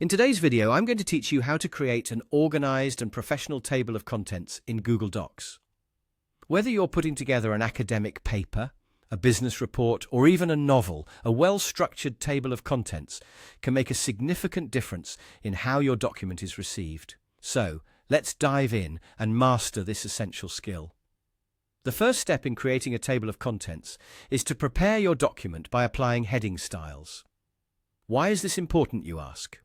In today's video, I'm going to teach you how to create an organized and professional table of contents in Google Docs. Whether you're putting together an academic paper, a business report, or even a novel, a well-structured table of contents can make a significant difference in how your document is received. So, let's dive in and master this essential skill. The first step in creating a table of contents is to prepare your document by applying heading styles. Why is this important, you ask?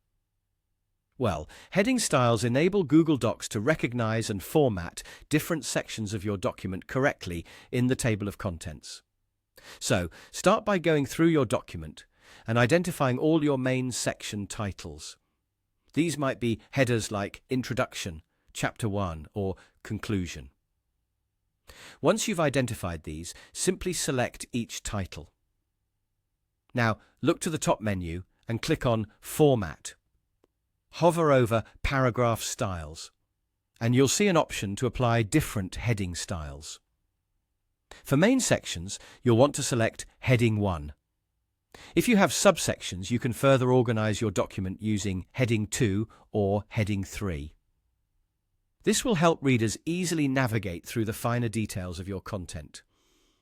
Well, heading styles enable Google Docs to recognize and format different sections of your document correctly in the table of contents. So, start by going through your document and identifying all your main section titles. These might be headers like Introduction, Chapter 1, or Conclusion. Once you've identified these, simply select each title. Now, look to the top menu and click on Format. Hover over Paragraph Styles, and you'll see an option to apply different heading styles. For main sections, you'll want to select Heading 1. If you have subsections, you can further organize your document using Heading 2 or Heading 3. This will help readers easily navigate through the finer details of your content.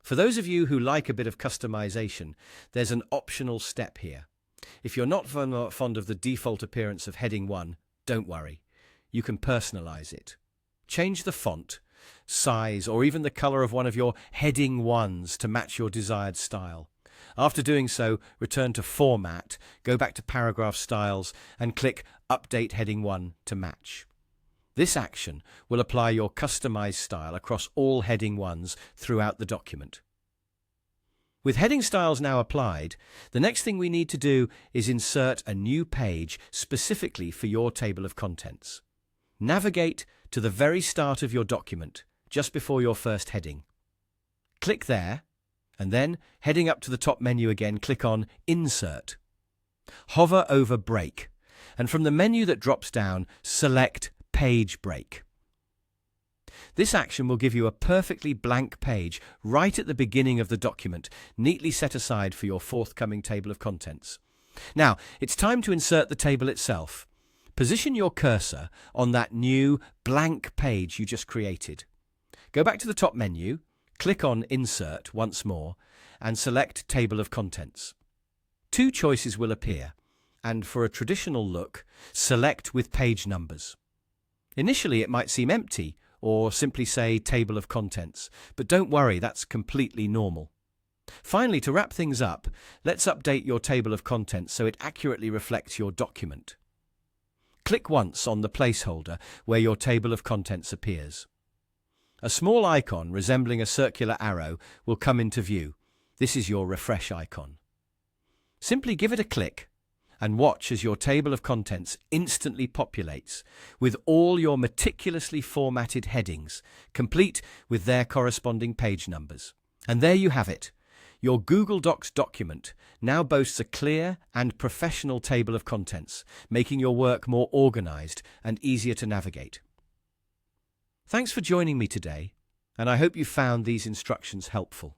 For those of you who like a bit of customization, there's an optional step here. If you're not fond of the default appearance of Heading 1, don't worry. You can personalize it. Change the font, size, or even the color of one of your Heading 1s to match your desired style. After doing so, return to Format, go back to Paragraph Styles, and click Update Heading 1 to match. This action will apply your customized style across all Heading 1s throughout the document. With heading styles now applied, the next thing we need to do is insert a new page specifically for your table of contents. Navigate to the very start of your document, just before your first heading. Click there, and then, heading up to the top menu again, click on Insert. Hover over Break, and from the menu that drops down, select Page Break. This action will give you a perfectly blank page right at the beginning of the document, neatly set aside for your forthcoming table of contents. Now, it's time to insert the table itself. Position your cursor on that new blank page you just created. Go back to the top menu, click on Insert once more, and select Table of Contents. Two choices will appear, and for a traditional look, select with page numbers. Initially, it might seem empty, or simply say Table of Contents, but don't worry, that's completely normal. Finally, to wrap things up, let's update your table of contents so it accurately reflects your document. Click once on the placeholder where your table of contents appears. A small icon resembling a circular arrow will come into view. This is your refresh icon. Simply give it a click and watch as your table of contents instantly populates with all your meticulously formatted headings, complete with their corresponding page numbers. And there you have it. Your Google Docs document now boasts a clear and professional table of contents, making your work more organized and easier to navigate. Thanks for joining me today, and I hope you found these instructions helpful.